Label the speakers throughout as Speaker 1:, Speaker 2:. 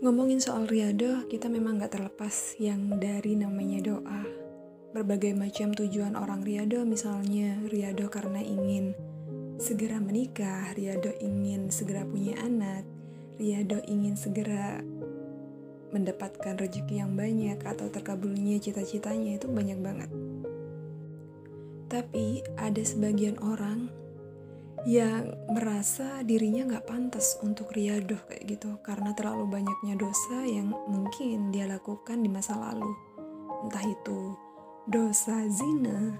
Speaker 1: Ngomongin soal riyadhah, kita memang gak terlepas yang dari namanya doa. Berbagai macam tujuan orang riyadhah, misalnya riyadhah karena ingin segera menikah, riyadhah ingin segera punya anak, riyadhah ingin segera mendapatkan rezeki yang banyak atau terkabulnya cita-citanya, itu banyak banget. Tapi ada sebagian orang yang merasa dirinya gak pantas untuk riyadhah kayak gitu karena terlalu banyaknya dosa yang mungkin dia lakukan di masa lalu. Entah itu dosa zina,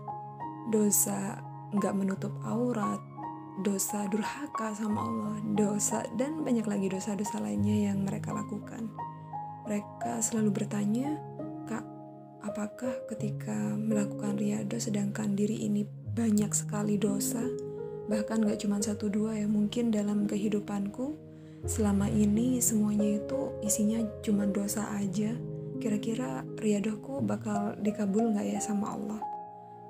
Speaker 1: dosa gak menutup aurat, dosa durhaka sama Allah, dosa dan banyak lagi dosa-dosa lainnya yang mereka lakukan. Mereka selalu bertanya, "Kak, apakah ketika melakukan riyadhah sedangkan diri ini banyak sekali dosa?" Bahkan gak cuma 1-2 ya, mungkin dalam kehidupanku selama ini semuanya itu isinya cuma dosa aja. Kira-kira riyadhahku bakal dikabul gak ya sama Allah?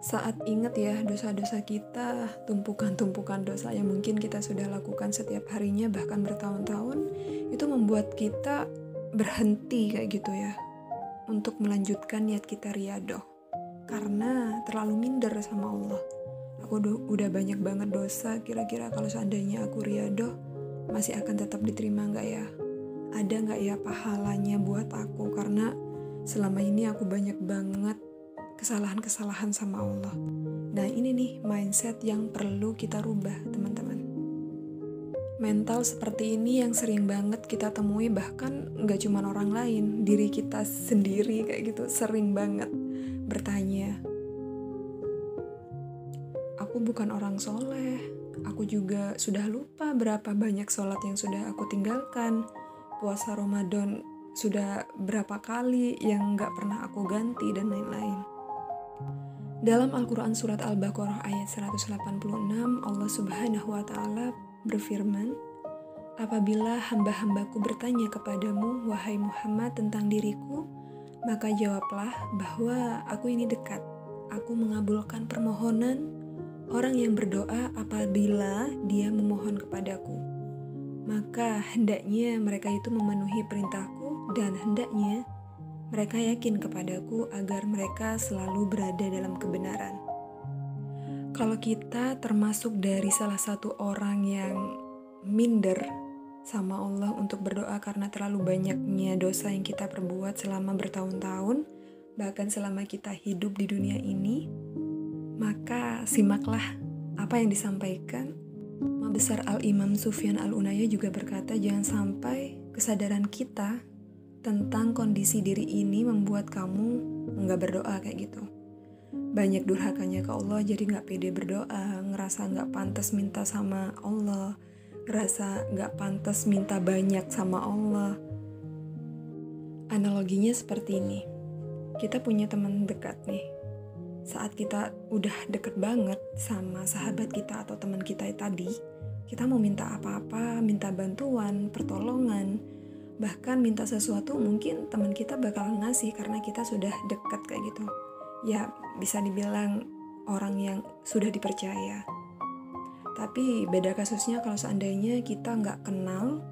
Speaker 1: Saat ingat ya dosa-dosa kita, tumpukan-tumpukan dosa yang mungkin kita sudah lakukan setiap harinya bahkan bertahun-tahun, itu membuat kita berhenti kayak gitu ya untuk melanjutkan niat kita riyadhah karena terlalu minder sama Allah. Aku udah banyak banget dosa, kira-kira kalau seandainya aku riyadhah masih akan tetap diterima gak ya? Ada gak ya pahalanya buat aku? Karena selama ini aku banyak banget kesalahan-kesalahan sama Allah. Nah ini nih mindset yang perlu kita rubah teman-teman. Mental seperti ini yang sering banget kita temui, bahkan gak cuma orang lain, diri kita sendiri kayak gitu sering banget bertanya, aku bukan orang soleh, aku juga sudah lupa berapa banyak sholat yang sudah aku tinggalkan, puasa Ramadan sudah berapa kali yang gak pernah aku ganti, dan lain-lain. Dalam Al-Quran Surat Al-Baqarah ayat 186, Allah Subhanahu wa Ta'ala berfirman, "Apabila hamba-hambaku bertanya kepadamu, wahai Muhammad, tentang diriku, maka jawablah bahwa aku ini dekat. Aku mengabulkan permohonan orang yang berdoa apabila dia memohon kepadaku. Maka hendaknya mereka itu memenuhi perintahku dan hendaknya mereka yakin kepadaku agar mereka selalu berada dalam kebenaran." Kalau kita termasuk dari salah satu orang yang minder sama Allah untuk berdoa karena terlalu banyaknya dosa yang kita perbuat selama bertahun-tahun, bahkan selama kita hidup di dunia ini, maka simaklah apa yang disampaikan. Imam besar Al-Imam Sufyan Al-Unayyah juga berkata, jangan sampai kesadaran kita tentang kondisi diri ini membuat kamu nggak berdoa kayak gitu. Banyak durhakanya ke Allah, jadi nggak pede berdoa, ngerasa nggak pantas minta sama Allah, ngerasa nggak pantas minta banyak sama Allah. Analoginya seperti ini, kita punya teman dekat nih. Saat kita udah deket banget sama sahabat kita atau teman kita tadi, kita mau minta apa-apa, minta bantuan, pertolongan, bahkan minta sesuatu, mungkin teman kita bakal ngasih karena kita sudah dekat kayak gitu. Ya bisa dibilang orang yang sudah dipercaya. Tapi beda kasusnya kalau seandainya kita nggak kenal,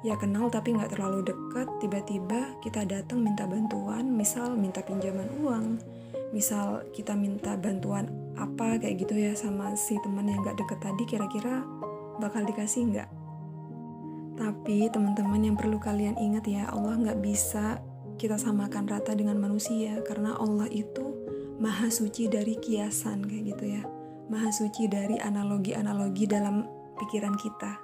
Speaker 1: ya kenal tapi nggak terlalu dekat, tiba-tiba kita datang minta bantuan, misal minta pinjaman uang, misal kita minta bantuan apa kayak gitu ya sama si teman yang gak deket tadi, kira-kira bakal dikasih nggak? Tapi teman-teman yang perlu kalian ingat ya, Allah gak bisa kita samakan rata dengan manusia, karena Allah itu maha suci dari kiasan kayak gitu ya, maha suci dari analogi-analogi dalam pikiran kita.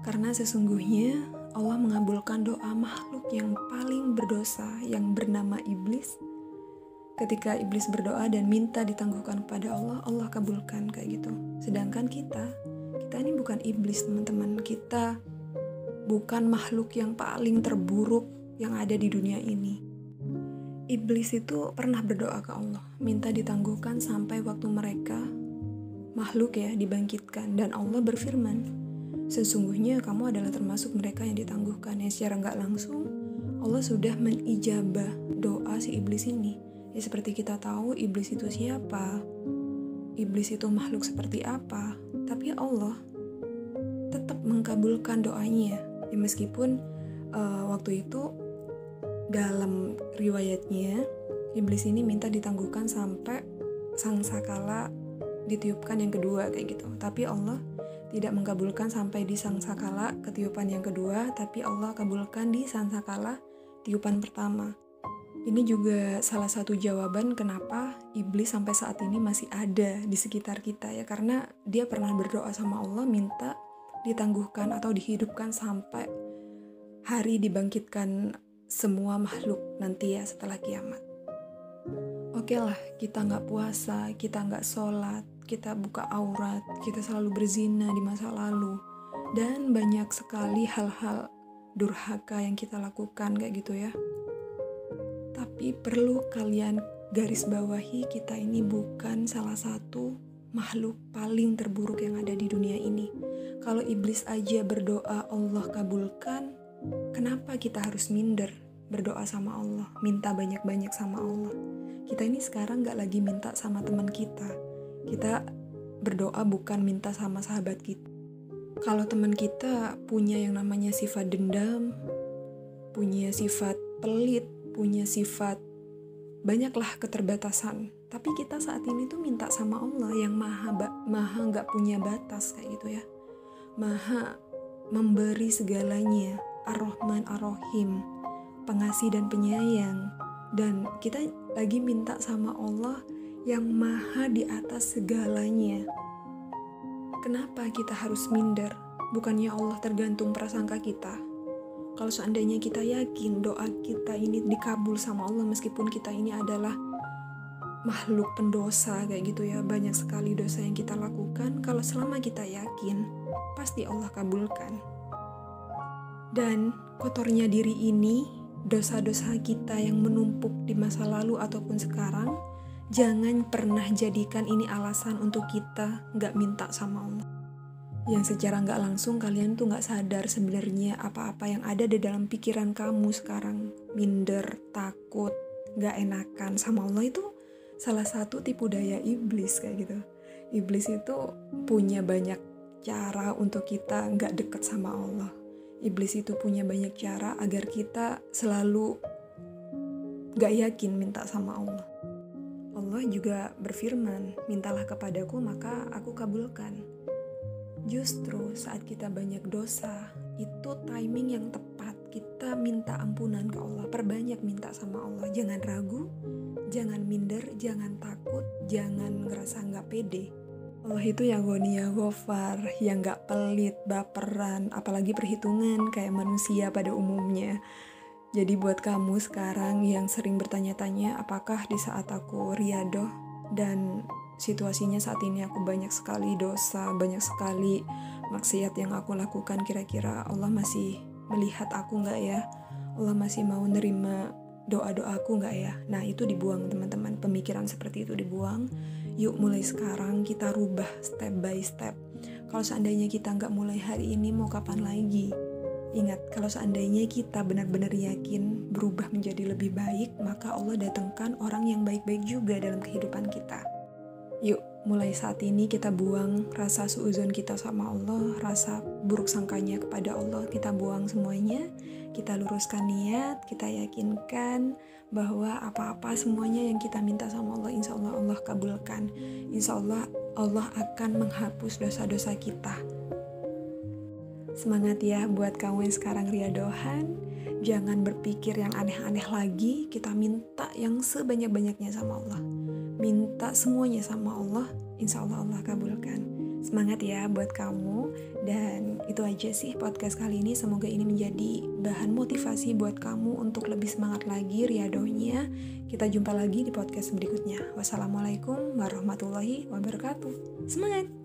Speaker 1: Karena sesungguhnya Allah mengabulkan doa makhluk yang paling berdosa yang bernama iblis. Ketika iblis berdoa dan minta ditangguhkan kepada Allah, Allah kabulkan kayak gitu. Sedangkan kita ini bukan iblis teman-teman. Kita bukan makhluk yang paling terburuk yang ada di dunia ini. Iblis itu pernah berdoa ke Allah, minta ditangguhkan sampai waktu mereka makhluk ya dibangkitkan. Dan Allah berfirman, sesungguhnya kamu adalah termasuk mereka yang ditangguhkan. Ya secara gak langsung Allah sudah menijabah doa si iblis ini. Ya seperti kita tahu iblis itu siapa, iblis itu makhluk seperti apa, tapi Allah tetap mengabulkan doanya. Ya meskipun waktu itu dalam riwayatnya iblis ini minta ditangguhkan sampai sangsakala ditiupkan yang kedua kayak gitu. Tapi Allah tidak mengabulkan sampai di sangsakala ketiupan yang kedua, tapi Allah kabulkan di sangsakala tiupan pertama. Ini juga salah satu jawaban kenapa iblis sampai saat ini masih ada di sekitar kita ya, karena dia pernah berdoa sama Allah minta ditangguhkan atau dihidupkan sampai hari dibangkitkan semua makhluk nanti ya setelah kiamat. Oke lah, kita gak puasa, kita gak sholat, kita buka aurat, kita selalu berzina di masa lalu, dan banyak sekali hal-hal durhaka yang kita lakukan kayak gitu ya. Tapi perlu kalian garis bawahi, kita ini bukan salah satu makhluk paling terburuk yang ada di dunia ini. Kalau iblis aja berdoa Allah kabulkan, kenapa kita harus minder berdoa sama Allah, minta banyak-banyak sama Allah? Kita ini sekarang gak lagi minta sama teman kita. Kita berdoa bukan minta sama sahabat kita. Kalau teman kita punya yang namanya sifat dendam, punya sifat pelit, punya sifat banyaklah keterbatasan. Tapi kita saat ini tuh minta sama Allah yang maha gak punya batas kayak gitu ya. Maha memberi segalanya, Ar-Rahman Ar-Rahim, pengasih dan penyayang. Dan kita lagi minta sama Allah yang maha di atas segalanya. Kenapa kita harus minder? Bukannya Allah tergantung prasangka kita? Kalau seandainya kita yakin doa kita ini dikabul sama Allah, meskipun kita ini adalah makhluk pendosa kayak gitu ya, banyak sekali dosa yang kita lakukan, kalau selama kita yakin pasti Allah kabulkan. Dan kotornya diri ini, dosa-dosa kita yang menumpuk di masa lalu ataupun sekarang, jangan pernah jadikan ini alasan untuk kita gak minta sama Allah. Yang secara gak langsung kalian tuh gak sadar sebenarnya apa-apa yang ada di dalam pikiran kamu sekarang. Minder, takut, gak enakan sama Allah itu salah satu tipu daya iblis kayak gitu. Iblis itu punya banyak cara untuk kita gak deket sama Allah. Iblis itu punya banyak cara agar kita selalu gak yakin minta sama Allah. Allah juga berfirman, mintalah kepadaku maka aku kabulkan. Justru saat kita banyak dosa, itu timing yang tepat kita minta ampunan ke Allah. Perbanyak minta sama Allah, jangan ragu, jangan minder, jangan takut, jangan ngerasa gak pede. Allah itu yang Ghani ya Ghafar, yang gak pelit, baperan, apalagi perhitungan kayak manusia pada umumnya. Jadi buat kamu sekarang yang sering bertanya-tanya, apakah di saat aku riyadoh dan situasinya saat ini aku banyak sekali dosa, banyak sekali maksiat yang aku lakukan, kira-kira Allah masih melihat aku gak ya? Allah masih mau nerima doa-doaku gak ya? Nah itu dibuang teman-teman, pemikiran seperti itu dibuang. Yuk mulai sekarang kita rubah step by step. Kalau seandainya kita gak mulai hari ini, mau kapan lagi? Ingat, kalau seandainya kita benar-benar yakin berubah menjadi lebih baik, maka Allah datangkan orang yang baik-baik juga dalam kehidupan kita. Yuk, mulai saat ini kita buang rasa suudzon kita sama Allah, rasa buruk sangkanya kepada Allah, kita buang semuanya. Kita luruskan niat, kita yakinkan bahwa apa-apa semuanya yang kita minta sama Allah, insya Allah Allah kabulkan. Insya Allah Allah akan menghapus dosa-dosa kita. Semangat ya buat kamu yang sekarang riyadohan. Jangan berpikir yang aneh-aneh lagi. Kita minta yang sebanyak-banyaknya sama Allah. Minta semuanya sama Allah, insya Allah Allah kabulkan. Semangat ya buat kamu. Dan itu aja sih podcast kali ini. Semoga ini menjadi bahan motivasi buat kamu untuk lebih semangat lagi riyadohnya. Kita jumpa lagi di podcast berikutnya. Wassalamualaikum warahmatullahi wabarakatuh. Semangat!